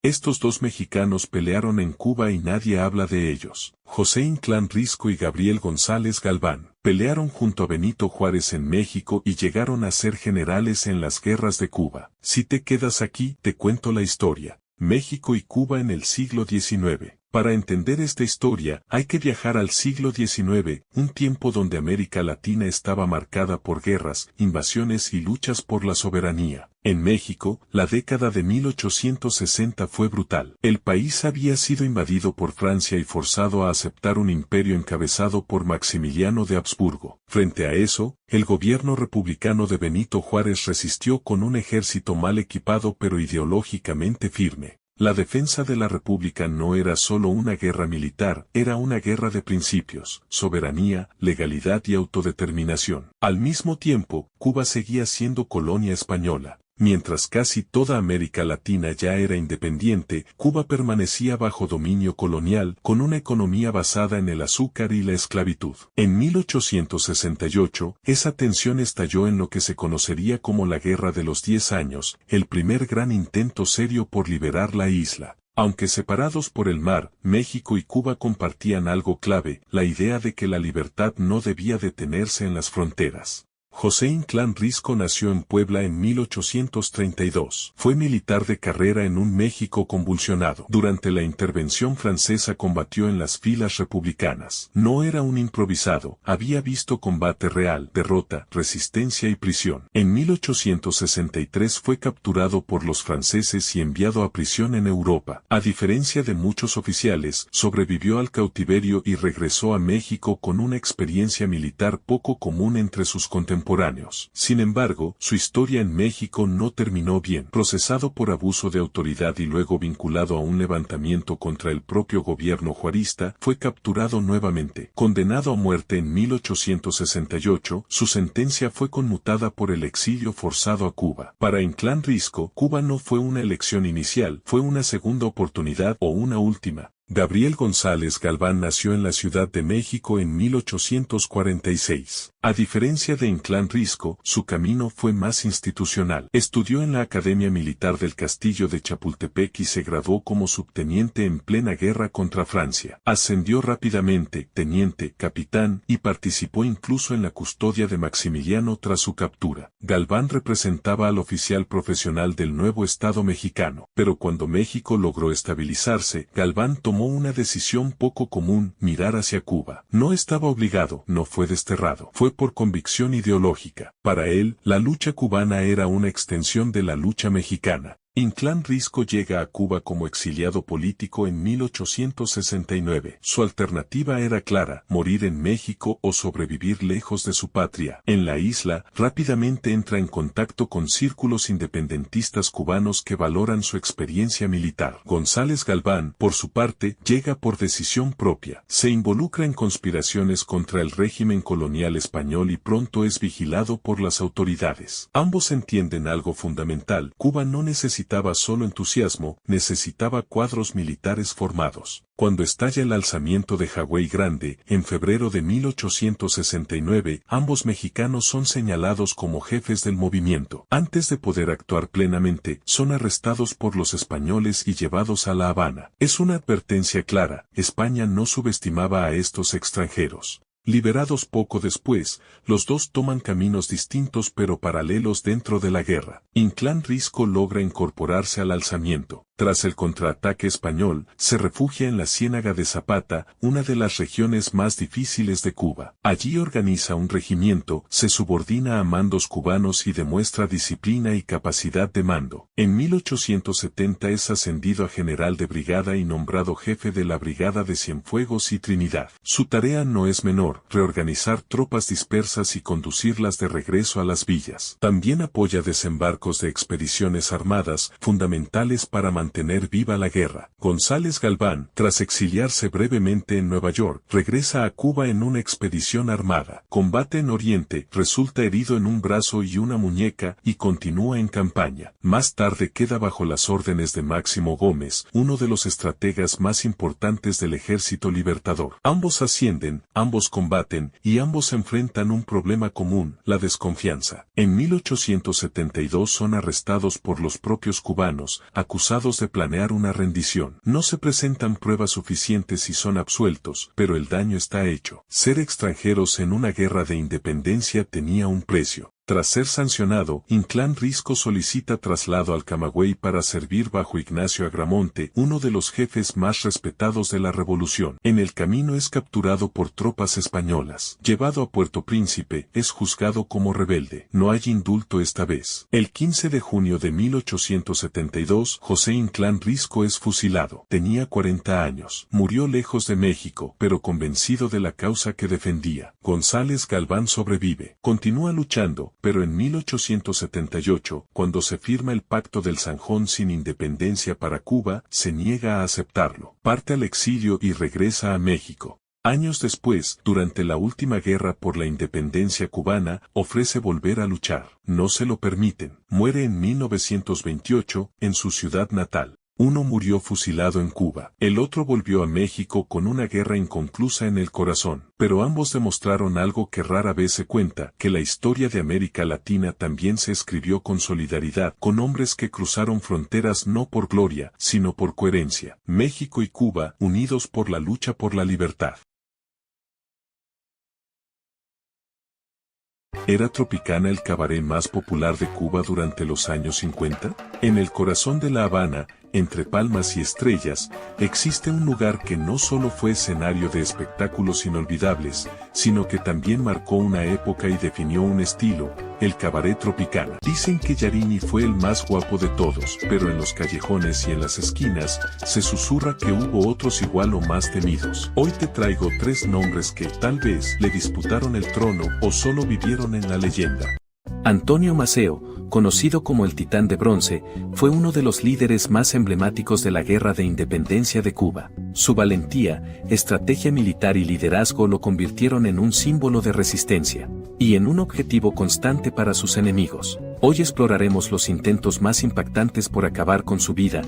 Estos dos mexicanos pelearon en Cuba y nadie habla de ellos. José Inclán Risco y Gabriel González Galván pelearon junto a Benito Juárez en México y llegaron a ser generales en las guerras de Cuba. Si te quedas aquí, te cuento la historia. México y Cuba en el siglo XIX. Para entender esta historia, hay que viajar al siglo XIX, un tiempo donde América Latina estaba marcada por guerras, invasiones y luchas por la soberanía. En México, la década de 1860 fue brutal. El país había sido invadido por Francia y forzado a aceptar un imperio encabezado por Maximiliano de Habsburgo. Frente a eso, el gobierno republicano de Benito Juárez resistió con un ejército mal equipado pero ideológicamente firme. La defensa de la República no era solo una guerra militar, era una guerra de principios, soberanía, legalidad y autodeterminación. Al mismo tiempo, Cuba seguía siendo colonia española. Mientras casi toda América Latina ya era independiente, Cuba permanecía bajo dominio colonial, con una economía basada en el azúcar y la esclavitud. En 1868, esa tensión estalló en lo que se conocería como la Guerra de los 10 años, el primer gran intento serio por liberar la isla. Aunque separados por el mar, México y Cuba compartían algo clave, la idea de que la libertad no debía detenerse en las fronteras. José Inclán Risco nació en Puebla en 1832. Fue militar de carrera en un México convulsionado. Durante la intervención francesa combatió en las filas republicanas. No era un improvisado, había visto combate real, derrota, resistencia y prisión. En 1863 fue capturado por los franceses y enviado a prisión en Europa. A diferencia de muchos oficiales, sobrevivió al cautiverio y regresó a México con una experiencia militar poco común entre sus contemporáneos. Sin embargo, su historia en México no terminó bien. Procesado por abuso de autoridad y luego vinculado a un levantamiento contra el propio gobierno juarista, fue capturado nuevamente. Condenado a muerte en 1868, su sentencia fue conmutada por el exilio forzado a Cuba. Para Inclán Risco, Cuba no fue una elección inicial, fue una segunda oportunidad o una última. Gabriel González Galván nació en la Ciudad de México en 1846. A diferencia de Inclán Risco, su camino fue más institucional. Estudió en la Academia Militar del Castillo de Chapultepec y se graduó como subteniente en plena guerra contra Francia. Ascendió rápidamente, teniente, capitán, y participó incluso en la custodia de Maximiliano tras su captura. Galván representaba al oficial profesional del nuevo Estado mexicano. Pero cuando México logró estabilizarse, Galván tomó una decisión poco común, mirar hacia Cuba. No estaba obligado, no fue desterrado, fue por convicción ideológica. Para él, la lucha cubana era una extensión de la lucha mexicana. Inclán Risco llega a Cuba como exiliado político en 1869. Su alternativa era clara, morir en México o sobrevivir lejos de su patria. En la isla, rápidamente entra en contacto con círculos independentistas cubanos que valoran su experiencia militar. González Galván, por su parte, llega por decisión propia. Se involucra en conspiraciones contra el régimen colonial español y pronto es vigilado por las autoridades. Ambos entienden algo fundamental: Cuba no necesitaba solo entusiasmo, necesitaba cuadros militares formados. Cuando estalla el alzamiento de Hawái Grande, en febrero de 1869, ambos mexicanos son señalados como jefes del movimiento. Antes de poder actuar plenamente, son arrestados por los españoles y llevados a La Habana. Es una advertencia clara: España no subestimaba a estos extranjeros. Liberados poco después, los dos toman caminos distintos pero paralelos dentro de la guerra. Inclán Risco logra incorporarse al alzamiento. Tras el contraataque español, se refugia en la Ciénaga de Zapata, una de las regiones más difíciles de Cuba. Allí organiza un regimiento, se subordina a mandos cubanos y demuestra disciplina y capacidad de mando. En 1870 es ascendido a general de brigada y nombrado jefe de la Brigada de Cienfuegos y Trinidad. Su tarea no es menor: reorganizar tropas dispersas y conducirlas de regreso a las villas. También apoya desembarcos de expediciones armadas, fundamentales para mantener viva la guerra. González Galván, tras exiliarse brevemente en Nueva York, regresa a Cuba en una expedición armada. Combate en Oriente, resulta herido en un brazo y una muñeca, y continúa en campaña. Más tarde queda bajo las órdenes de Máximo Gómez, uno de los estrategas más importantes del Ejército Libertador. Ambos ascienden, ambos combaten y ambos enfrentan un problema común, la desconfianza. En 1872 son arrestados por los propios cubanos, acusados de planear una rendición. No se presentan pruebas suficientes y son absueltos, pero el daño está hecho. Ser extranjeros en una guerra de independencia tenía un precio. Tras ser sancionado, Inclán Risco solicita traslado al Camagüey para servir bajo Ignacio Agramonte, uno de los jefes más respetados de la revolución. En el camino es capturado por tropas españolas. Llevado a Puerto Príncipe, es juzgado como rebelde. No hay indulto esta vez. El 15 de junio de 1872, José Inclán Risco es fusilado. Tenía 40 años. Murió lejos de México, pero convencido de la causa que defendía. González Galván sobrevive. Continúa luchando, pero en 1878, cuando se firma el Pacto del Zanjón sin independencia para Cuba, se niega a aceptarlo. Parte al exilio y regresa a México. Años después, durante la última guerra por la independencia cubana, ofrece volver a luchar. No se lo permiten. Muere en 1928, en su ciudad natal. Uno murió fusilado en Cuba, el otro volvió a México con una guerra inconclusa en el corazón, pero ambos demostraron algo que rara vez se cuenta, que la historia de América Latina también se escribió con solidaridad, con hombres que cruzaron fronteras no por gloria, sino por coherencia. México y Cuba, unidos por la lucha por la libertad. ¿Era Tropicana el cabaret más popular de Cuba durante los años 50? En el corazón de La Habana, entre palmas y estrellas, existe un lugar que no solo fue escenario de espectáculos inolvidables, sino que también marcó una época y definió un estilo, el cabaret Tropicana. Dicen que Yarini fue el más guapo de todos, pero en los callejones y en las esquinas, se susurra que hubo otros igual o más temidos. Hoy te traigo 3 nombres que, tal vez, le disputaron el trono o solo vivieron en la leyenda. Antonio Maceo, conocido como el Titán de Bronce, fue uno de los líderes más emblemáticos de la Guerra de Independencia de Cuba. Su valentía, estrategia militar y liderazgo lo convirtieron en un símbolo de resistencia, y en un objetivo constante para sus enemigos. Hoy exploraremos los intentos más impactantes por acabar con su vida,